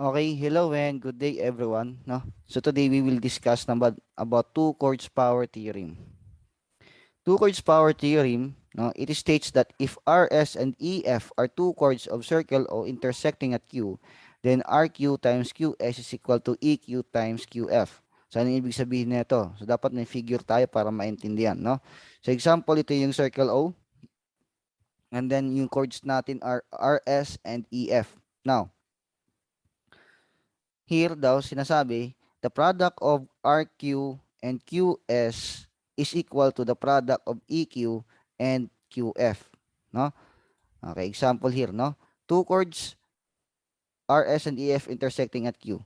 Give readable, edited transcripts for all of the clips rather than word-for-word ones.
Okay, hello and good day everyone. No? So today we will discuss about two chords power theorem. Two chords power theorem, no, it states that if RS and EF are two chords of circle O intersecting at Q, then RQ times QS is equal to EQ times QF. So ano ibig sabihin nito? So dapat may figure tayo para maintindihan, no? So example, ito yung circle O and then yung chords natin are RS and EF. Now, here daw sinasabi, the product of RQ and QS is equal to the product of EQ and QF, no? Okay, example here, no? Two chords RS and EF intersecting at Q.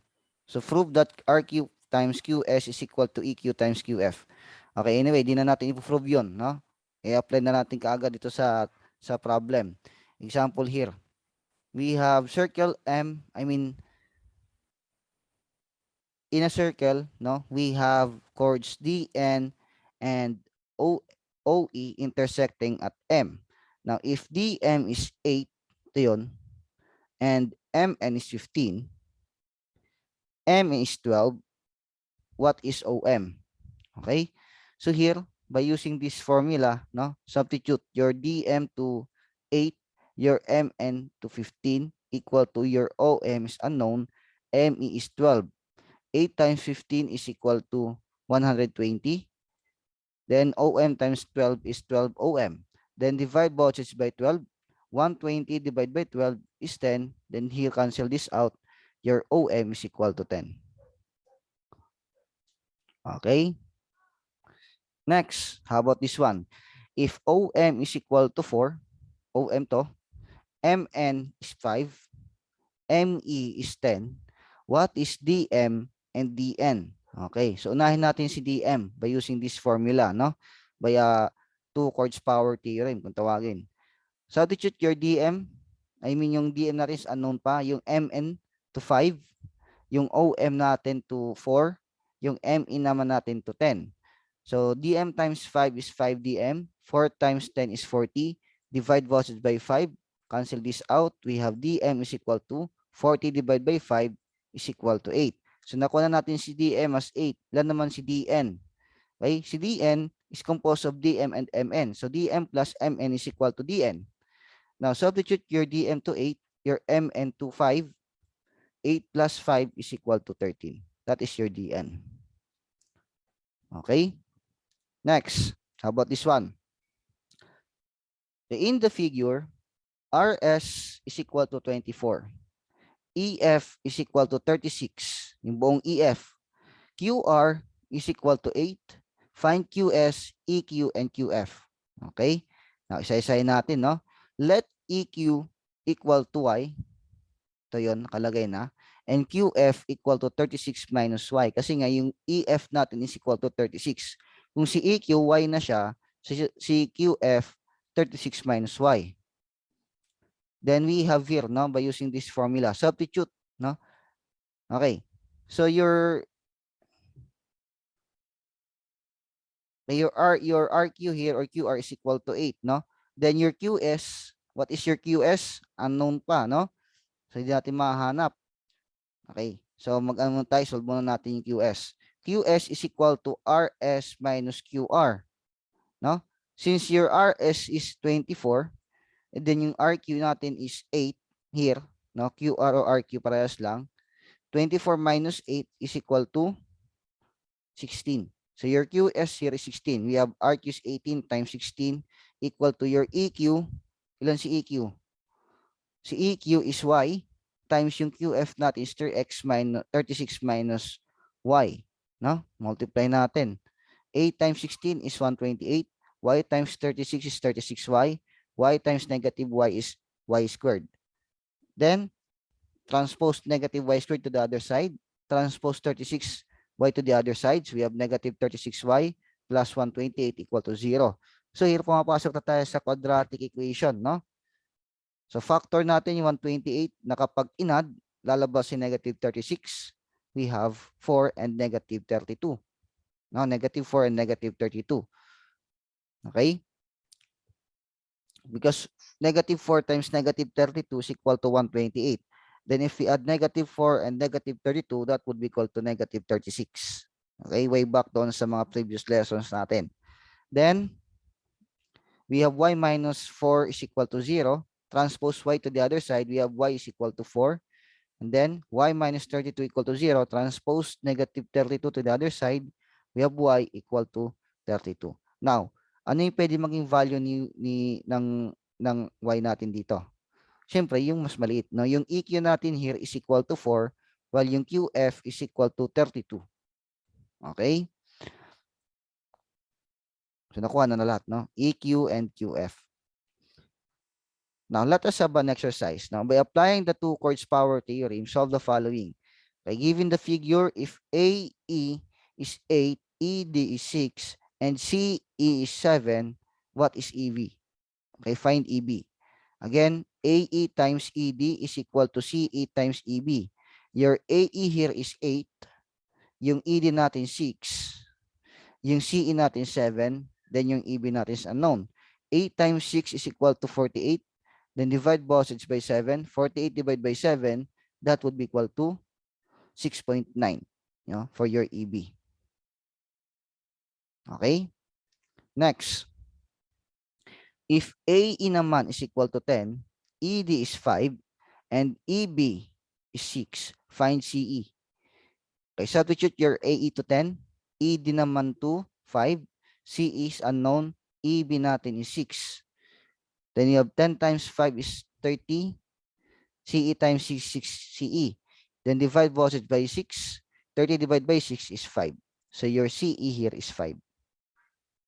So prove that RQ times QS is equal to EQ times QF. Okay, anyway, di na natin i-prove 'yon, no? I-apply na natin kaagad dito sa problem. Example here. We have circle in a circle, no, we have chords DN and O, OE intersecting at M. Now, if DM is 8, ito yun, and MN is 15, M is 12, what is OM? Okay? So here, by using this formula, no, substitute your DM to 8, your MN to 15, equal to your OM is unknown, ME is 12. 8 times 15 is equal to 120. Then OM times 12 is 12 OM. Then divide both sides by 12. 120 divided by 12 is 10. Then here cancel this out. Your OM is equal to 10. Okay. Next, how about this one? If OM is equal to 4, OM to, MN is 5, ME is 10, what is DM and DN? Okay, so unahin natin si DM by using this formula, no? By two chords power theorem kung tawagin. Substitute your DM, I mean yung DM natin is unknown pa, yung MN to 5, yung OM natin to 4, yung ME naman natin to 10. So DM times 5 is 5DM, 4 times 10 is 40, divide both by 5, cancel this out, we have DM is equal to 40 divided by 5 is equal to 8. So nakuha na natin si DM as 8. Ilan naman si DN? Okay, si DN is composed of DM and MN. So DM plus MN is equal to DN. Now substitute your DM to 8, your MN to 5. 8 plus 5 is equal to 13. That is your DN. Okay? Next, how about this one? In the figure, RS is equal to 24. EF is equal to 36. Yung buong EF. QR is equal to 8. Find QS, EQ, and QF. Okay? Now, isa-isahin natin, no? Let EQ equal to Y. Ito yun, nakalagay na. And QF equal to 36 minus Y. Kasi nga, yung EF natin is equal to 36. Kung si EQ, Y na siya, si QF, 36 minus Y. Then we have here, no, by using this formula, substitute, no? Okay. So your RQ here or QR is equal to 8, no? Then your QS, what is your QS? Unknown pa, no? So hindi natin mahanap. Okay. So mag-ano tayo, solve muna natin yung QS. QS is equal to RS minus QR, no? Since your RS is 24, and then yung RQ natin is 8 here, no? QR or RQ parehas lang. 24 minus 8 is equal to 16. So your QS here is 16. We have RQ is 18 times 16 equal to your EQ. Ilan si EQ? Si EQ is Y times yung QF natin is 3x minus 36 minus Y. No? Multiply natin. 8 times 16 is 128. Y times 36 is 36Y. Y times negative Y is Y squared. Then, transpose negative Y squared to the other side. Transpose 36Y to the other side. So we have negative 36Y plus 128 equal to 0. So here pumapasok na tayo sa quadratic equation, no? So factor natin yung 128 na kapag inad, lalabas si negative 36. We have 4 and negative 32. No, negative 4 and negative 32. Okay? Because negative 4 times negative 32 is equal to 128. Then if we add negative 4 and negative 32, that would be equal to negative 36. Okay, way back doon sa mga previous lessons natin. Then, we have y minus 4 is equal to 0. Transpose y to the other side, we have y is equal to 4. And then, y minus 32 equal to 0. Transpose negative 32 to the other side, we have y equal to 32. Now, ano yung pwede maging value ng y natin dito? Siyempre, yung mas maliit. No? Yung EQ natin here is equal to 4, while yung QF is equal to 32. Okay? So, nakuha na lahat, no? EQ and QF. Now, let us have an exercise. Now, by applying the two chords power theorem, solve the following. By giving the figure, if AE is 8, ED is 6, and CE is 7, what is EV? Okay, find EB. Again, AE times ED is equal to CE times EB. Your AE here is 8, yung ED natin 6, yung CE natin 7, then yung EB natin is unknown. 8 times 6 is equal to 48. Then divide both sides by 7. 48 divided by 7, that would be equal to 6.9, you know, for your EB. Okay? Next. If AE naman is equal to 10, ED is 5, and EB is 6, find CE. Okay, substitute your AE to 10, ED naman to 5, CE is unknown, EB natin is 6. Then you have 10 times 5 is 30, CE times 6 CE. Then divide both sides by 6. 30 divided by 6 is 5. So your CE here is 5.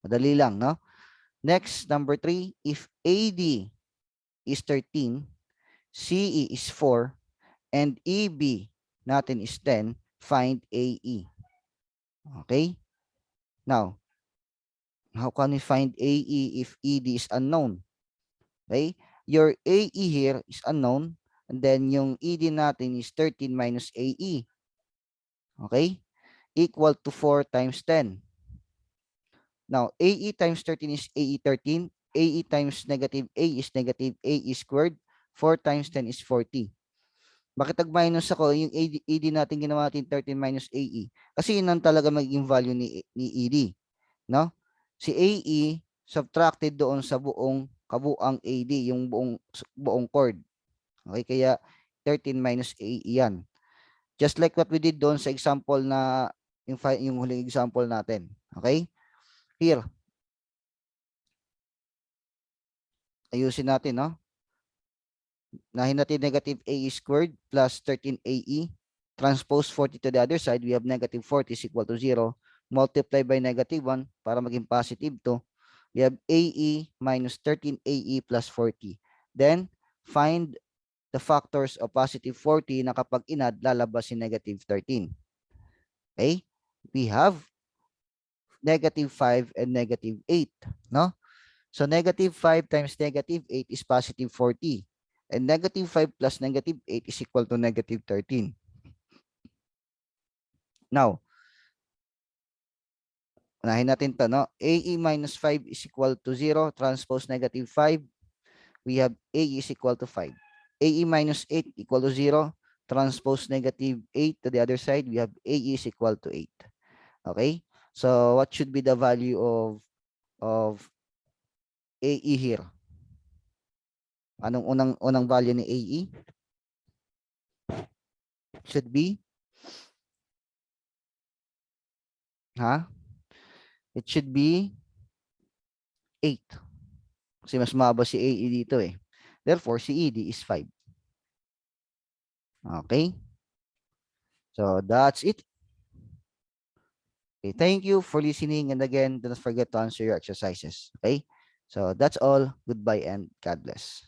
Madali lang, no? Next, number 3, if AD is 13, CE is 4, and EB natin is 10, find AE. Okay? Now, how can we find AE if ED is unknown? Okay? Your AE here is unknown, and then yung ED natin is 13 minus AE. Okay? Equal to 4 times 10. Now, AE times 13 is AE 13. AE times negative A is negative AE squared. 4 times 10 is 40. Bakit nag-minus ako? Yung ED natin ginawa natin 13 minus AE. Kasi yun ang talaga magiging value ni ED. No? Si AE subtracted doon sa kabuang AD, yung buong chord. Okay, kaya 13 minus AE yan. Just like what we did doon sa example na yung huling example natin. Okay? Here. Ayusin natin, no? Nahin natin negative AE squared plus 13AE. Transpose 40 to the other side. We have negative 40 is equal to 0. Multiply by negative 1 para maging positive 2. We have AE minus 13AE plus 40. Then, find the factors of positive 40 na kapag inad, lalabas si negative 13. Okay? We have negative 5 and negative 8. No? So, negative 5 times negative 8 is positive 40. And negative 5 plus negative 8 is equal to negative 13. Now, unahin natin to, no? AE minus 5 is equal to 0. Transpose negative 5. We have AE is equal to 5. AE minus 8 equal to 0. Transpose negative 8 to the other side. We have AE is equal to 8. Okay? So, what should be the value of AE here? Anong unang value ni AE? Should be, it should be 8. Kasi mas mababa si AE dito eh. Therefore, si ED is 5. Okay? So, that's it. Okay, thank you for listening. And again, don't forget to answer your exercises. Okay? So, that's all. Goodbye and God bless.